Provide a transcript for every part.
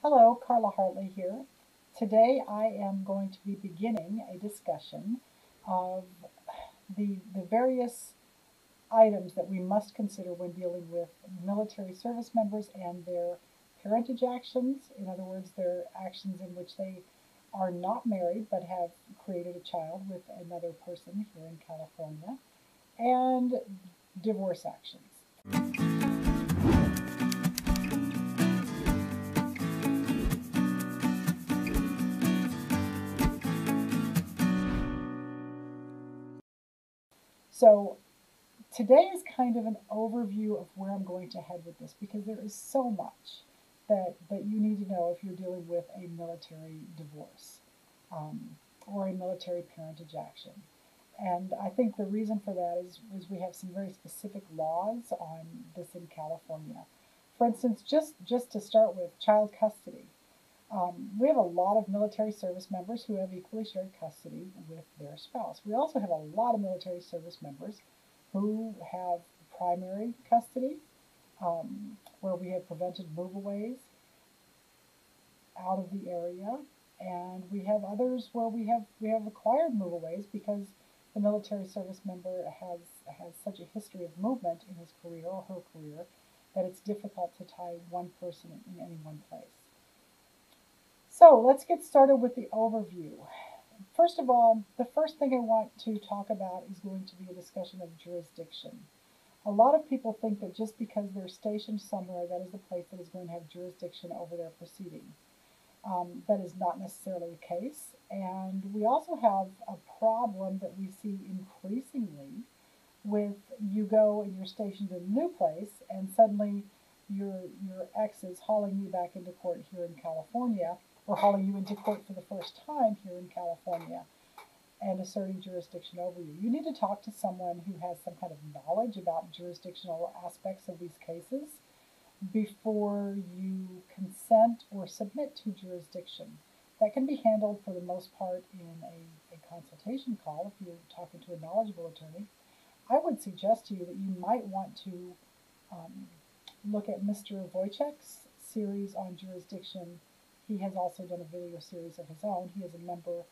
Hello, Carla Hartley here. Today I am going to be beginning a discussion of the various items that we must consider when dealing with military service members and their parentage actions. In other words, their actions in which they are not married but have created a child with another person here in California, and divorce actions. So today is kind of an overview of where I'm going to head with this because there is so much that you need to know if you're dealing with a military divorce or a military parentage action. And I think the reason for that is we have some very specific laws on this in California. For instance, just to start with child custody. We have a lot of military service members who have equally shared custody with their spouse. We also have a lot of military service members who have primary custody, where we have prevented movaways out of the area, and we have others where we have acquired movaways because the military service member has such a history of movement in his career or her career that it's difficult to tie one person in any one place. So let's get started with the overview. First of all, the first thing I want to talk about is going to be a discussion of jurisdiction. A lot of people think that just because they're stationed somewhere, that is the place that is going to have jurisdiction over their proceeding. That is not necessarily the case. And we also have a problem that we see increasingly with you go and you're stationed in a new place and suddenly your ex is hauling you back into court here in California, or hauling you into court for the first time here in California and asserting jurisdiction over you. You need to talk to someone who has some kind of knowledge about jurisdictional aspects of these cases before you consent or submit to jurisdiction. That can be handled for the most part in a consultation call if you're talking to a knowledgeable attorney. I would suggest to you that you might want to look at Mr. Wojciech's series on jurisdiction. He has also done a video series of his own. He is a member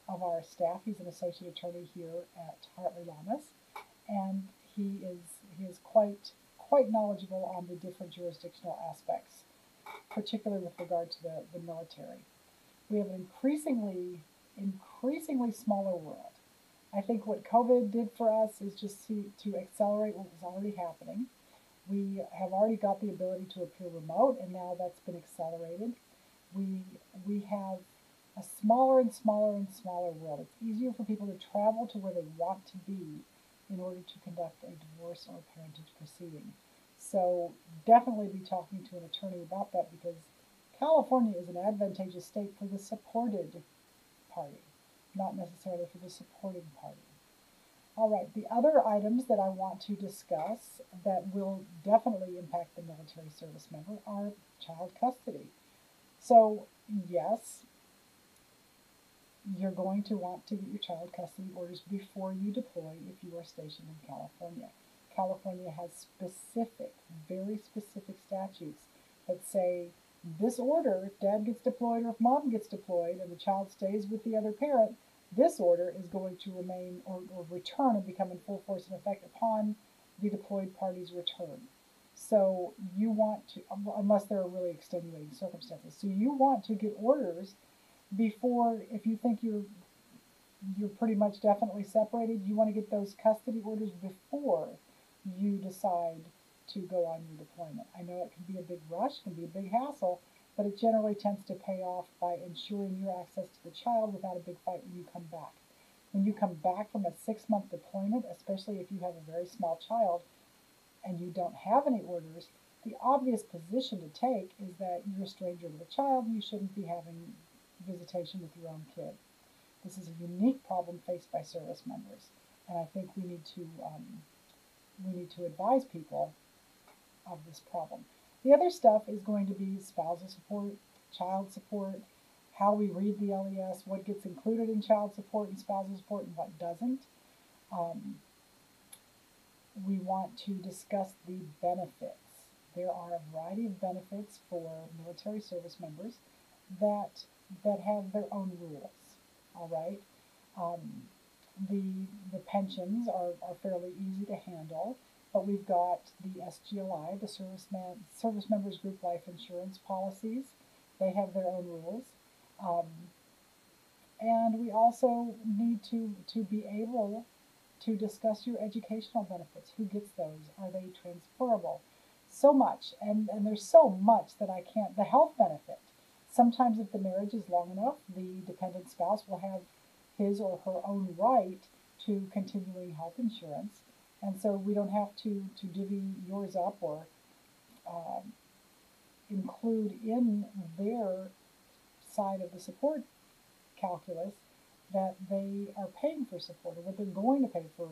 of our staff. He's an associate attorney here at Hartley Lamas, and he is quite knowledgeable on the different jurisdictional aspects, particularly with regard to the military. We have an increasingly smaller world. I think what COVID did for us is just to accelerate what was already happening. We have already got the ability to appear remote, and now that's been accelerated. We have a smaller and smaller and smaller world. It's easier for people to travel to where they want to be in order to conduct a divorce or parentage proceeding. So definitely be talking to an attorney about that because California is an advantageous state for the supported party, not necessarily for the supporting party. All right, the other items that I want to discuss that will definitely impact the military service member are child custody. So yes, you're going to want to get your child custody orders before you deploy if you are stationed in California. California has specific, very specific statutes that say this order, if dad gets deployed or if mom gets deployed and the child stays with the other parent, this order is going to remain or return and become in full force and effect upon the deployed party's return. So you want to, unless there are really extenuating circumstances, so you want to get orders before, if you think you're pretty much definitely separated, you want to get those custody orders before you decide to go on your deployment. I know it can be a big rush, can be a big hassle, but it generally tends to pay off by ensuring your access to the child without a big fight when you come back. When you come back from a 6-month deployment, especially if you have a very small child and you don't have any orders, the obvious position to take is that you're a stranger to the child and you shouldn't be having visitation with your own kid. This is a unique problem faced by service members, and I think we need to advise people of this problem. The other stuff is going to be spousal support, child support, how we read the LES, what gets included in child support and spousal support and what doesn't. We want to discuss the benefits There are a variety of benefits for military service members that have their own rules. All right. Um, the pensions are fairly easy to handle, but we've got the SGLI, the Service Members Group Life Insurance policies. They have their own rules. Um, and we also need to be able to discuss your educational benefits. Who gets those? Are they transferable? So much, and there's so much that I can't. The health benefit. Sometimes, if the marriage is long enough, the dependent spouse will have his or her own right to continuing health insurance, and so we don't have to divvy yours up or um, include in their side of the support calculus that they are paying for support or what they're going to pay for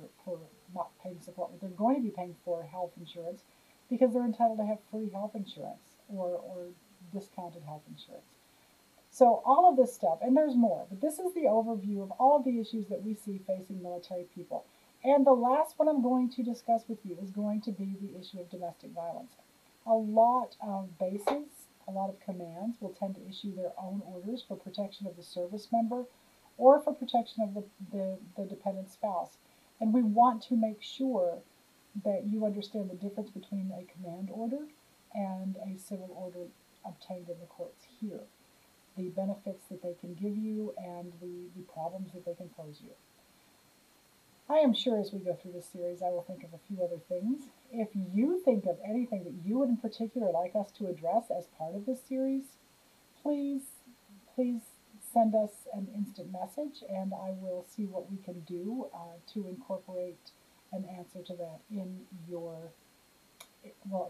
not paying support, what they're going to be paying for health insurance because they're entitled to have free health insurance or discounted health insurance. So all of this stuff, and there's more, but this is the overview of all of the issues that we see facing military people. And the last one I'm going to discuss with you is going to be the issue of domestic violence. A lot of bases, a lot of commands will tend to issue their own orders for protection of the service member or for protection of the dependent spouse. And we want to make sure that you understand the difference between a command order and a civil order obtained in the courts here, the benefits that they can give you and the problems that they can pose you. I am sure as we go through this series, I will think of a few other things. If you think of anything that you would in particular like us to address as part of this series, please, please send us an instant message and I will see what we can do to incorporate an answer to that in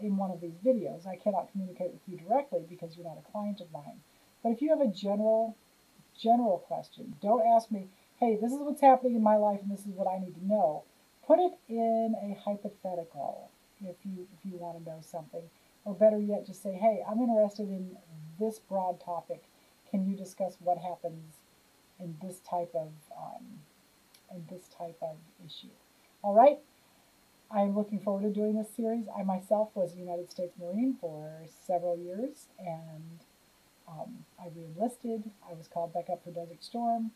in one of these videos. I cannot communicate with you directly because you're not a client of mine. But if you have a general question, don't ask me, hey, this is what's happening in my life and this is what I need to know. Put it in a hypothetical if you want to know something. Or better yet, just say, hey, I'm interested in this broad topic. Can you discuss what happens in this type of issue? All right. I'm looking forward to doing this series. I myself was a United States Marine for several years, and I re-enlisted. I was called back up for Desert Storm.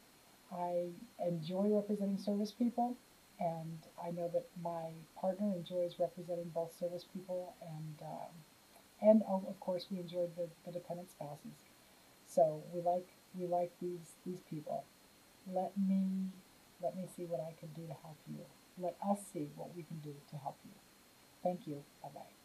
I enjoy representing service people, and I know that my partner enjoys representing both service people and oh, of course we enjoyed the dependent spouses. So we like these people. Let me see what I can do to help you. Let us see what we can do to help you. Thank you. Bye bye.